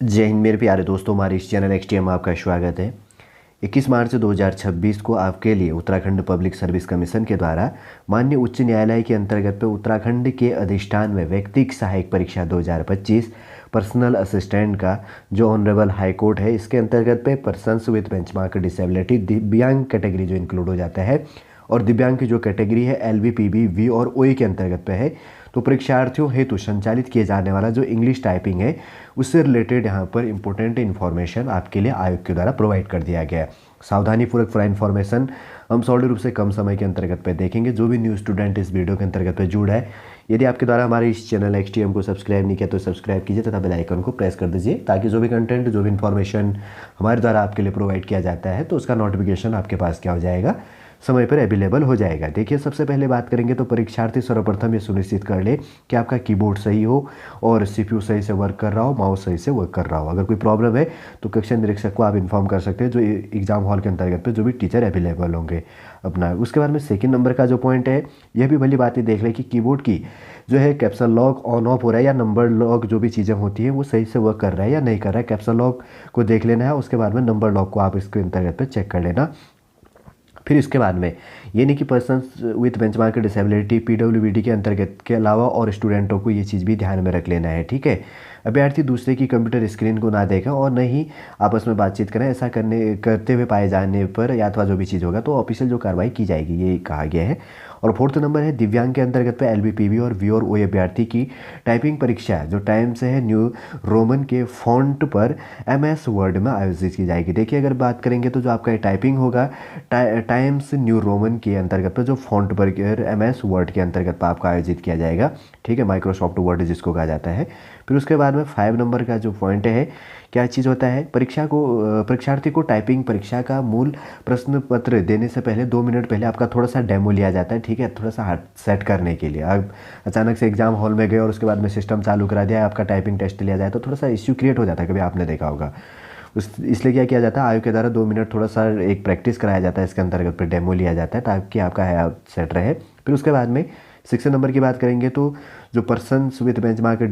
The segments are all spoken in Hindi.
जय हिंद मेरे प्यारे दोस्तों, हमारे इस चैनल एक्सटीएम में आपका स्वागत है। 21 मार्च 2026 को आपके लिए उत्तराखंड पब्लिक सर्विस कमीशन के द्वारा माननीय उच्च न्यायालय के अंतर्गत पे उत्तराखंड के अधिष्ठान में व्यक्तिक सहायक परीक्षा 2025 पर्सनल असिस्टेंट का जो ऑनरेबल हाई कोर्ट है, इसके अंतर्गत पे पर्सन्स विद बेंचमार्क डिसेबिलिटी दिव्यांग कैटेगरी जो इंक्लूड हो जाता है, और दिव्यांग की जो कैटेगरी है L B P B V और ओ के अंतर्गत पे है। तो परीक्षार्थियों हेतु संचालित किए जाने वाला जो इंग्लिश टाइपिंग है, उससे रिलेटेड यहाँ पर इंपॉर्टेंट इन्फॉर्मेशन आपके लिए आयोग के द्वारा प्रोवाइड कर दिया गया है। सावधानीपूर्वक पूरा इन्फॉर्मेशन हम सॉलिड रूप से कम समय के अंतर्गत पे देखेंगे। जो भी न्यू स्टूडेंट इस वीडियो के अंतर्गत पे जुड़ा है, यदि आपके द्वारा हमारे इस चैनल एक्सटीएम को सब्सक्राइब नहीं किया तो सब्सक्राइब कीजिए तथा बेल आइकन को प्रेस कर दीजिए, ताकि जो भी कंटेंट, जो भी इन्फॉर्मेशन हमारे द्वारा आपके लिए प्रोवाइड किया जाता है तो उसका नोटिफिकेशन आपके पास क्या हो जाएगा, समय पर अवेलेबल हो जाएगा। देखिए, सबसे पहले बात करेंगे तो परीक्षार्थी सर्वप्रथम ये सुनिश्चित कर ले कि आपका कीबोर्ड सही हो और सीपीयू सही से वर्क कर रहा हो, माउस सही से वर्क कर रहा हो। अगर कोई प्रॉब्लम है तो कक्षा निरीक्षक को आप इन्फॉर्म कर सकते हैं, जो एग्जाम हॉल के अंतर्गत पे जो भी टीचर अवेलेबल होंगे अपना। उसके बाद में सेकंड नंबर का जो पॉइंट है, यह भी भली बात ही देख ले कि कीबोर्ड की जो है कैप्सल लॉक ऑन ऑफ हो रहा है या नंबर लॉक जो भी चीज़ें होती है वो सही से वर्क कर रहा है या नहीं कर रहा है। कैप्सल लॉक को देख लेना है, उसके बाद में नंबर लॉक को आप इसके अंतर्गत पे चेक कर लेना। फिर इसके बाद में ये नहीं कि persons with benchmark disability PWBD के अंतर्गत के अलावा और स्टूडेंटों को ये चीज़ भी ध्यान में रख लेना है, ठीक है। अभ्यर्थी दूसरे की कंप्यूटर स्क्रीन को ना देखें और न ही आपस में बातचीत करें। ऐसा करते हुए पाए जाने पर या अथवा जो भी चीज़ होगा तो ऑफिशियल जो कार्रवाई की जाएगी, ये कहा गया है। और फोर्थ नंबर है दिव्यांग के अंतर्गत पे एलबीपीवी और वी और ओ अभ्यर्थी की टाइपिंग परीक्षा जो टाइम से है न्यू रोमन के फॉन्ट पर एमएस वर्ड में आयोजित की जाएगी। देखिए, अगर बात करेंगे तो जो आपका टाइपिंग होगा टाइम्स न्यू रोमन के अंतर्गत पर जो फॉन्ट पर एमएस वर्ड के अंतर्गत पर आपका आयोजित किया जाएगा, ठीक है, माइक्रोसॉफ्ट वर्ड जिसको कहा जाता है। फिर उसके बाद में 5 नंबर का जो पॉइंट है, क्या चीज़ होता है, परीक्षार्थी को टाइपिंग परीक्षा का मूल प्रश्न पत्र देने से पहले 2 मिनट पहले आपका थोड़ा सा डेमो लिया जाता है, ठीक है, थोड़ा सा हाथ सेट करने के लिए। आप अचानक से एग्जाम हॉल में गए और उसके बाद में सिस्टम चालू करा दिया, आपका टाइपिंग टेस्ट लिया जाए तो थोड़ा सा इश्यू क्रिएट हो जाता है, कभी आपने देखा होगा। इसलिए क्या किया जाता है, आयोग के द्वारा 2 मिनट थोड़ा सा एक प्रैक्टिस कराया जाता है, इसके अंतर्गत पर डेमो लिया जाता है ताकि आपका हाथ सेट रहे। फिर उसके बाद में 6 नंबर की बात करेंगे तो जो पर्सन्स विद बेंचमार्क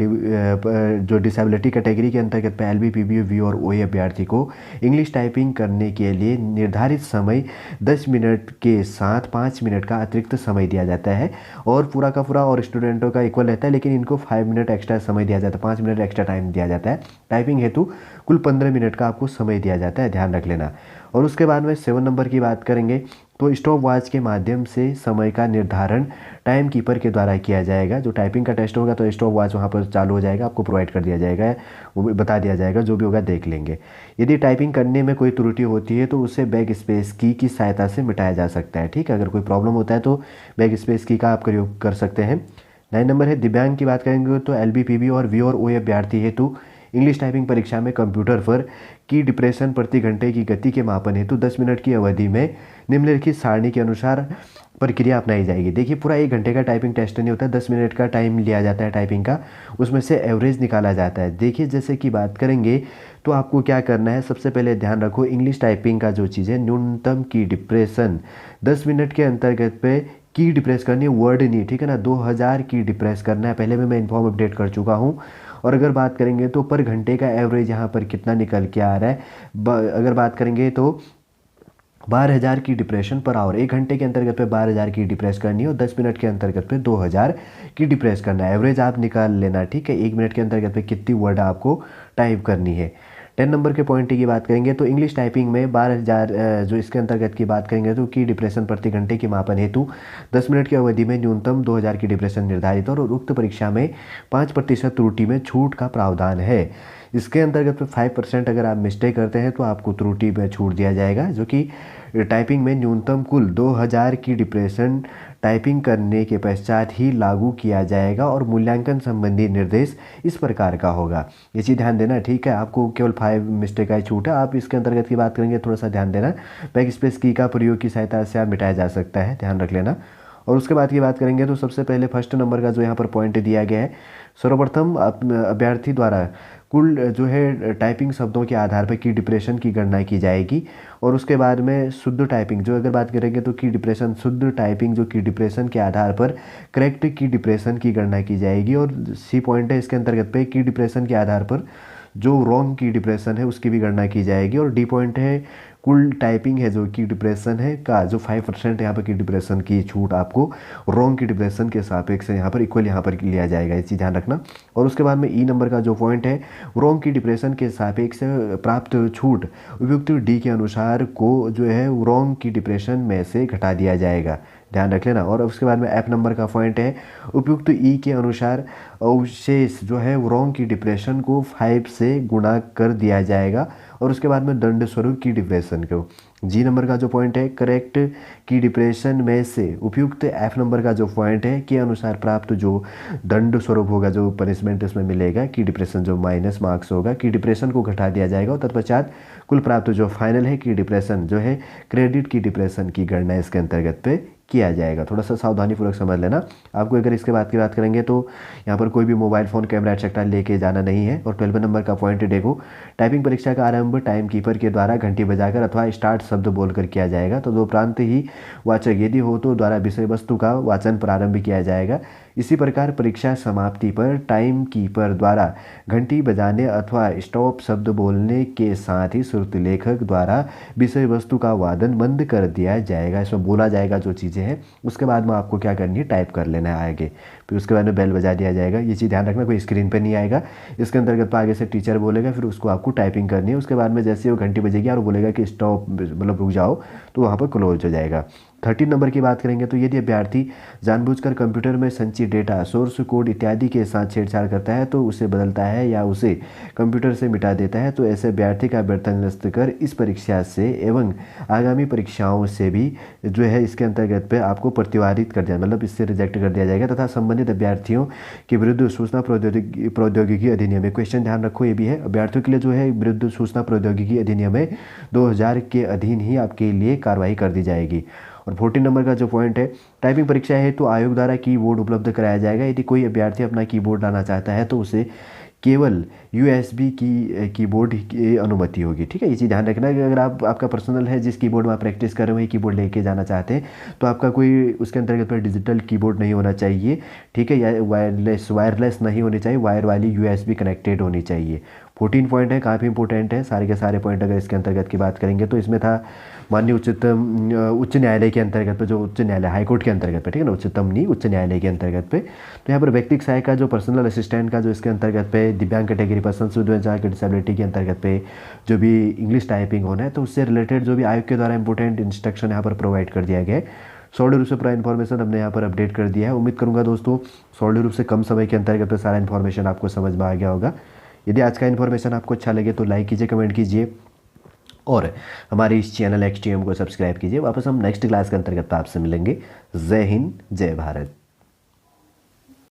जो डिसेबिलिटी कैटेगरी के अंतर्गत पे एलबीपीबी वी और ओ अभ्यर्थी को इंग्लिश टाइपिंग करने के लिए निर्धारित समय 10 मिनट के साथ 5 मिनट का अतिरिक्त समय दिया जाता है, और पूरा का पूरा और स्टूडेंटों का इक्वल रहता है, लेकिन इनको 5 मिनट एक्स्ट्रा समय दिया जाता है, 5 मिनट एक्स्ट्रा टाइम दिया जाता है। टाइपिंग हेतु कुल 15 मिनट का आपको समय दिया जाता है, ध्यान रख लेना। और उसके बाद में 7 नंबर की बात करेंगे तो स्टॉप वॉच के माध्यम से समय का निर्धारण टाइम कीपर के द्वारा किया जाएगा। जो टाइपिंग का टेस्ट होगा तो स्टॉप वॉच वहाँ पर चालू हो जाएगा, आपको प्रोवाइड कर दिया जाएगा, वो भी बता दिया जाएगा, जो भी होगा देख लेंगे। यदि टाइपिंग करने में कोई त्रुटि होती है तो उसे बैक स्पेस की सहायता से मिटाया जा सकता है, ठीक है। अगर कोई प्रॉब्लम होता है तो बैक स्पेस की का आप प्रयोग कर सकते हैं। 9 नंबर है दिव्यांग की बात करेंगे तो एलबीपीबी और वी और ओ अभ्यर्थी हेतु इंग्लिश टाइपिंग परीक्षा में कंप्यूटर पर की डिप्रेशन प्रति घंटे की गति के मापन हेतु 10 मिनट की अवधि में निम्नलिखित सारणी के अनुसार प्रक्रिया अपनाई जाएगी। देखिए, पूरा 1 घंटे का टाइपिंग टेस्ट नहीं होता है, 10 मिनट का टाइम लिया जाता है टाइपिंग का, उसमें से एवरेज निकाला जाता है। देखिए, जैसे कि बात करेंगे तो आपको क्या करना है, सबसे पहले ध्यान रखो इंग्लिश टाइपिंग का जो चीज़ है, न्यूनतम की डिप्रेशन 10 मिनट के अंतर्गत पे की डिप्रेस करनी है, वर्ड नहीं, ठीक है ना, 2000 की डिप्रेस करना है। पहले मैं इन्फॉर्म अपडेट कर चुका हूँ। और अगर बात करेंगे तो पर घंटे का एवरेज यहाँ पर कितना निकल के आ रहा है, अगर बात करेंगे तो 12,000 की डिप्रेशन पर आवर। 1 घंटे के अंतर्गत पे 12,000 की डिप्रेस करनी है और 10 मिनट के अंतर्गत पे 2,000 की डिप्रेस करना है। एवरेज आप निकाल लेना, ठीक है, 1 मिनट के अंतर्गत पे कितनी वर्ड आपको टाइप करनी है। 10 नंबर के पॉइंट की बात करेंगे तो इंग्लिश टाइपिंग में 12,000 जो इसके अंतर्गत की बात करेंगे तो की डिप्रेशन प्रति घंटे के मापन हेतु 10 मिनट की अवधि में न्यूनतम 2,000 की डिप्रेशन निर्धारित और उक्त परीक्षा में 5% त्रुटि में छूट का प्रावधान है। इसके अंतर्गत 5% अगर आप मिस्टेक करते हैं तो आपको त्रुटि में छूट दिया जाएगा, जो कि टाइपिंग में न्यूनतम कुल 2000 की डिप्रेशन टाइपिंग करने के पश्चात ही लागू किया जाएगा, और मूल्यांकन संबंधी निर्देश इस प्रकार का होगा। ये चीज़ ध्यान देना, ठीक है, आपको केवल 5 मिस्टेक का ही छूट है। आप इसके अंतर्गत की बात करेंगे थोड़ा सा ध्यान देना, बैक स्पेस की का प्रयोग की सहायता से आप मिटाया जा सकता है, ध्यान रख लेना। और उसके बाद की बात करेंगे तो सबसे पहले फर्स्ट नंबर का जो यहाँ पर पॉइंट दिया गया है, सर्वप्रथम अभ्यर्थी द्वारा कुल जो है टाइपिंग शब्दों के आधार पर की डिप्रेशन की गणना की जाएगी। और उसके बाद में शुद्ध टाइपिंग जो अगर बात करेंगे तो की डिप्रेशन शुद्ध टाइपिंग जो की डिप्रेशन के आधार पर करेक्ट की डिप्रेशन की गणना की जाएगी। और सी पॉइंट है इसके अंतर्गत पे की डिप्रेशन के आधार पर जो रॉन्ग की डिप्रेशन है उसकी भी गणना की जाएगी। और डी पॉइंट है कुल टाइपिंग है जो की डिप्रेशन है का जो 5% यहाँ पर की डिप्रेशन की छूट आपको रॉन्ग की डिप्रेशन के सापेक्ष यहाँ पर इक्वल यहाँ पर लिया जाएगा, ये चीज़ ध्यान रखना। और उसके बाद में ई नंबर का जो पॉइंट है रॉन्ग की डिप्रेशन के सापेक्ष प्राप्त छूट उपयुक्त डी के अनुसार को जो है रॉन्ग की डिप्रेशन में से घटा दिया जाएगा, ध्यान रख लेना। और उसके बाद में एफ नंबर का पॉइंट है उपयुक्त ई के अनुसार अवशेष जो है रॉन्ग की डिप्रेशन को 5 से गुणा कर दिया जाएगा। और उसके बाद में दंड स्वरूप की डिप्रेशन को जी नंबर का जो पॉइंट है करेक्ट की डिप्रेशन में से उपयुक्त एफ नंबर का जो पॉइंट है के अनुसार प्राप्त जो दंड स्वरूप होगा, जो पनिशमेंट इसमें मिलेगा की डिप्रेशन जो माइनस मार्क्स होगा की डिप्रेशन को घटा दिया जाएगा। और तत्पश्चात कुल प्राप्त जो फाइनल है की डिप्रेशन जो है क्रेडिट की डिप्रेशन की गणना इसके अंतर्गत पे किया जाएगा। थोड़ा सा सावधानीपूर्वक समझ लेना। आपको अगर इसके बाद की बात करेंगे तो यहाँ पर कोई भी मोबाइल फ़ोन कैमरा एक्सेट्रा लेके जाना नहीं है। और 12 नंबर का पॉइंट देखो टाइपिंग परीक्षा का आरंभ टाइम कीपर के द्वारा घंटी बजाकर अथवा स्टार्ट शब्द बोलकर किया जाएगा। तो दो प्रांत ही वाचक यदि हो तो द्वारा विषय वस्तु का वाचन प्रारंभ किया जाएगा। इसी प्रकार परीक्षा समाप्ति पर टाइम कीपर द्वारा घंटी बजाने अथवा स्टॉप शब्द बोलने के साथ ही श्रुति लेखक द्वारा विषय वस्तु का वादन बंद कर दिया जाएगा। इसमें बोला जाएगा जो चीज़ें हैं, उसके बाद में आपको क्या करनी है टाइप कर लेना है आगे। फिर उसके बाद में बेल बजा दिया जाएगा। ये चीज़ ध्यान रखना, कोई स्क्रीन पे नहीं आएगा। इसके अंतर्गत आगे से टीचर बोलेगा, फिर उसको आपको टाइपिंग करनी है। उसके बाद में जैसे वो घंटी बजेगी और बोलेगा कि स्टॉप मतलब रुक जाओ, तो वहाँ पर क्लोज हो जाएगा। 13 नंबर की बात करेंगे तो यदि अभ्यर्थी जानबूझकर कंप्यूटर में संचित डेटा सोर्स कोड इत्यादि के साथ छेड़छाड़ करता है तो उसे बदलता है या उसे कंप्यूटर से मिटा देता है तो ऐसे अभ्यर्थी का वेतन निरस्त कर इस परीक्षा से एवं आगामी परीक्षाओं से भी जो है इसके अंतर्गत पे आपको प्रतिवादित कर दिया, मतलब इससे रिजेक्ट कर दिया जाएगा। तथा संबंधित अभ्यर्थियों के विरुद्ध सूचना प्रौद्योगिकी अधिनियम में क्वेश्चन ध्यान रखो, ये भी है अभ्यर्थियों के लिए जो है विरुद्ध सूचना प्रौद्योगिकी अधिनियम में 2000 के अधीन ही आपके लिए कार्रवाई कर दी जाएगी। और 14 नंबर का जो पॉइंट है टाइपिंग परीक्षा है तो आयोग द्वारा कीबोर्ड उपलब्ध कराया जाएगा। यदि कोई अभ्यर्थी अपना कीबोर्ड लाना चाहता है तो उसे केवल USB की कीबोर्ड की अनुमति होगी, ठीक है। ये चीज़ ध्यान रखना कि अगर आपका पर्सनल है जिस कीबोर्ड में आप प्रैक्टिस कर रहे हो वही कीबोर्ड लेके जाना चाहते हैं तो आपका कोई उसके अंतर्गत पर डिजिटल कीबोर्ड नहीं होना चाहिए, ठीक है, या वायरलेस नहीं होनी चाहिए, वायर वाली USB कनेक्टेड होनी चाहिए। 14 पॉइंट है, काफ़ी इंपॉर्टेंट है सारे के सारे पॉइंट। अगर इसके अंतर्गत की बात करेंगे तो इसमें था माननीय उच्च न्यायालय के अंतर्गत पे, जो उच्च न्यायालय हाईकोर्ट के अंतर्गत पे, ठीक है ना, उच्चतम नहीं उच्च न्यायालय के अंतर्गत पे। तो यहाँ पर व्यक्तिगत सहायक का जो पर्सनल असिस्टेंट का जो इसके अंतर्गत पे दिव्यांग कैटेगरी पर्सन विद डिसेबिलिटी के अंतर्गत पे जो भी इंग्लिश टाइपिंग होना है तो उससे रिलेटेड जो भी आयोग के द्वारा इंपॉर्टेंट इंस्ट्रक्शन यहाँ पर प्रोवाइड कर दिया गया है। सॉलिड रूप से पूरा इन्फॉर्मेशन हमने यहाँ पर अपडेट कर दिया है। उम्मीद करूँगा दोस्तों सॉलिड रूप से कम समय के अंतर्गत सारा इन्फॉर्मेशन आपको समझ में आ गया होगा। यदि आज का इन्फॉर्मेशन आपको अच्छा लगे तो लाइक कीजिए, कमेंट कीजिए और हमारे इस चैनल XTM को सब्सक्राइब कीजिए। वापस हम नेक्स्ट क्लास के अंतर्गत आपसे मिलेंगे। जय हिंद, जय भारत।